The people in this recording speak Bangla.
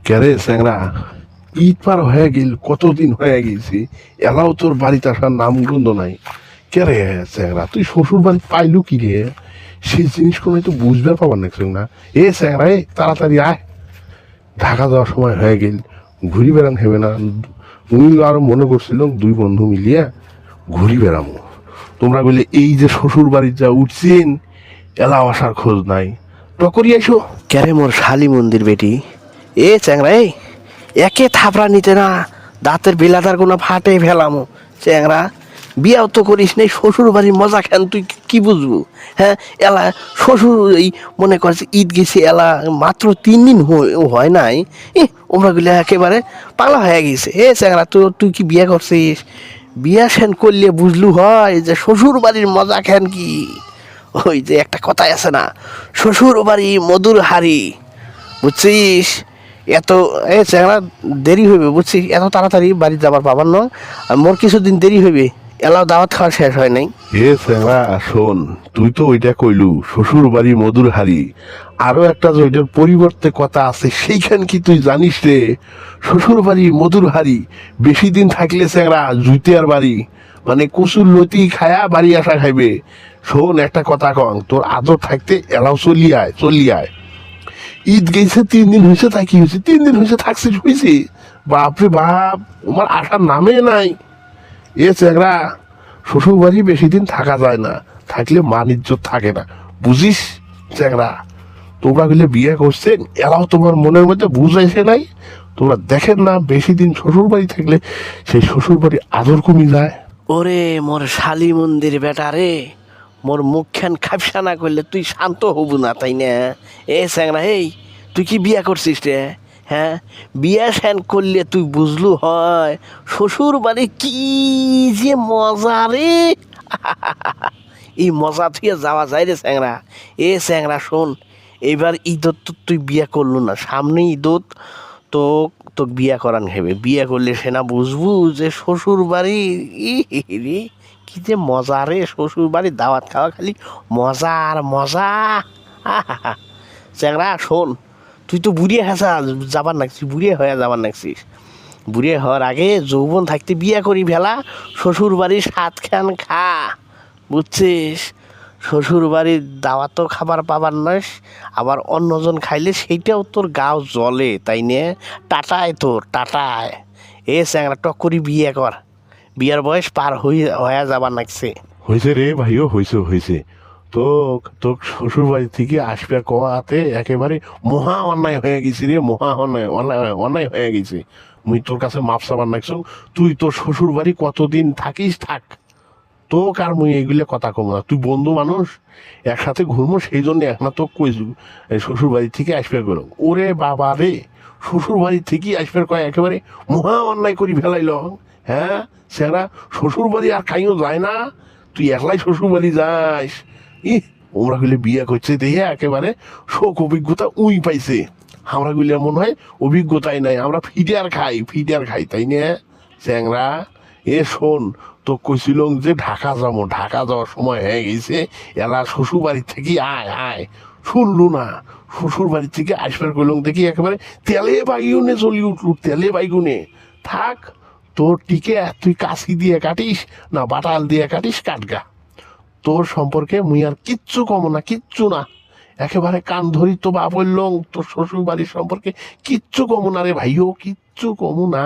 ক্যারে স্যাংরা, ঈদ পার হয়ে গেল, কতদিন হয়ে গেছি, এলাও তোর বাড়িতে আসার নাম গন্ধ নাই। ক্যারে স্যাংরা, তুই শ্বশুর বাড়ি পাইলু কি রে? সেই জিনিস কোনো তো বুঝবার পাবার না না। এ স্যাংরা, এ তাড়াতাড়ি আয়, ঢাকা যাওয়ার সময় হয়ে গেল, ঘুরি বেড়ান হেবে না। উনি আরো মনে করছিল দুই বন্ধু মিলিয়া ঘুরি বেড়ামো। তোমরা বলে এই যে শ্বশুর বাড়ির যা উঠছেন, এলাও আসার খোঁজ নাই। টকরি আইসো। ক্যারে মোর শালি মন্দির বেটি, এ চ্যাংরা এই একে থাপড়া নিতে না, দাঁতের বেলাটার কোনো ফাটে ফেলামো। চ্যাংরা, বিয়াও তো করিস নেই, শ্বশুর বাড়ির মজা খান তুই কি বুঝবো? হ্যাঁ, এলা শ্বশুর এই মনে করছে ঈদ গেছে, এলা মাত্র 3 দিন হয় নাই, ওমরা গুলো একেবারে পাগলা হয়ে গেছে। এ চ্যাংরা, তুই কি বিয়ে করছিস? বিয়া সেন করলে বুঝলু হয় যে শ্বশুর বাড়ির মজা খান কি। ওই যে একটা কথাই আছে না, শ্বশুর বাড়ি মধুর হাড়ি, বুঝছিস? এত এ চ্যাংরা, দেরি হইবে বুঝছিস, এত তাড়াতাড়ি বাড়ি যাবার পাবার নয়, আর মোর কিছুদিন দেরি হইবে, এলাও দাওয়াত খাওয়া শেষ হয় নাই। এ স্যাংরা শোন, তুই তো ওইটা কইলু শ্বশুর বাড়ি মধুর হাড়ি, আরো একটা যে ওইটার পরিবর্তে কথা আছে, সেইখান কি তুই জানিস রে? শ্বশুর বাড়ি মধুর হাড়ি বেশি দিন থাকলে স্যাংরা জুতিয়ার বাড়ি, মানে কচুর লতি খায়া বাড়ি আসা খাইবে। শোন একটা কথা কং, তোর আদর থাকতে এলাও চলি আয়। ঈদ গেছে 3 দিন হয়েছে, তাই কি হয়েছে? 3 দিন হয়েছে থাকছিস হয়েছে? বাপরে বাপ, আমার আসার নামে নাই। এ চ্যাংরা, শ্বশুর বাড়ি বেশি দিন থাকা যায় না, থাকলে মান ইজ্জত থাকে না, বুঝিস চ্যাংরা? তোমরা গুলো বিয়ে করছেন, এরাও তোমার মনের মধ্যে বুঝাইছে নাই? তোমরা দেখেন না বেশি দিন শ্বশুর বাড়ি থাকলে সেই শ্বশুর বাড়ি আদর কমে যায়। ওরে মোর শালি মন্দির বেটা রে, মোর মুখখান খাপসা না করলে তুই শান্ত হবু না, তাই না? এ চ্যাংরা, এই তুই কি বিয়া করছিস রে? হ্যাঁ, বিয়া স্যান করলে তুই বুঝলু হয় শ্বশুর বাড়ি কি যে মজা রে। এই মজা থুয়ে যাওয়া যায় রে চ্যাংরা। এ চ্যাংরা শোন, এবার ঈদত তো তুই বিয়া করলু না, সামনে ঈদত তো তোকে বিয়া করান হেবে, বিয়া করলে সে না বুঝবু যে শ্বশুর বাড়ি রে কি যে মজা রে, শ্বশুর বাড়ির দাওয়াত খাওয়া খালি মজা আর মজা। চ্যাংরা শোন, তুই তো বুড়িয়ে হাসা যাবার নাকছিস, বুড়িয়ে হয়ে যাবার নাকছিস। বুড়িয়ে হওয়ার আগে যৌবন থাকতে বিয়া করি ভেলা, শ্বশুর বাড়ির স্বাদ খান খা, বুঝছিস? শ্বশুর বাড়ির দাওয়াতও খাবার পাবার নয়, আবার অন্যজন খাইলে সেইটাও তোর গাও জ্বলে, তাই নে? টাটায় তোর টাটায়। এ চ্যাংরা, টক করি বিয়ে কর, বিয়ার বয়স পার হয়ে যাবার লাগছে। হয়েছে রে ভাইও, হয়েছে। তো তোর শ্বশুর বাড়ি থেকে আসবে কোয়াতে একেবারে মহা অন্যায় হয়ে গেছি রে, মহা অন্যায় হয়ে গেছে। মুই তোর কাছে মাপ চাবার নাকছ, তুই তোর শ্বশুর বাড়ি কতদিন থাকিস থাক, তো কার মুই এইগুলো কথা কম না। তুই বন্ধু মানুষ, একসাথে ঘুরবো, সেই জন্য একনা তো কইছু শ্বশুর বাড়ি থেকে আসবে করো। ওরে বাবা রে, শ্বশুর বাড়ি থেকে আসবে কয় একেবারে মহা অন্যায় করি ফেলাইল। হ্যাঁ সেরা, শ্বশুর বাড়ি আর খাইও যায় না, তুই একলাই শ্বশুর বাড়ি যাস। ওমরা গুলি বিয়ে করছে দেখে একেবারে শোক অভিজ্ঞতা উই পাইছে। আমরা গুলি মনে হয় অভিজ্ঞতাই নাই, আমরা ফিডার খাই, তাই না চ্যাংরা? এ শোন, তো কইছিল যে ঢাকা যাবো, ঢাকা যাওয়ার সময় হয়ে গেছে, এলা শ্বশুর বাড়ি থেকে আয় শুনলু না? শ্বশুর বাড়ি থেকে আসবার কইলং দেখি একেবারে তেলে বাইগুনে চলি উঠলু, তেলে বাইগুনে। থাক, তোর টিকে তুই কাশি দিয়ে কাটিস না বাটাল দিয়ে কাটিস, কাটগা। তোর সম্পর্কে মুই আর কিচ্ছু কম না, কিচ্ছু না, একেবারে কান ধরি তো বা বললং তোর শ্বশুর বাড়ির সম্পর্কে কিচ্ছু কম না রে ভাইও, কিচ্ছু কম না।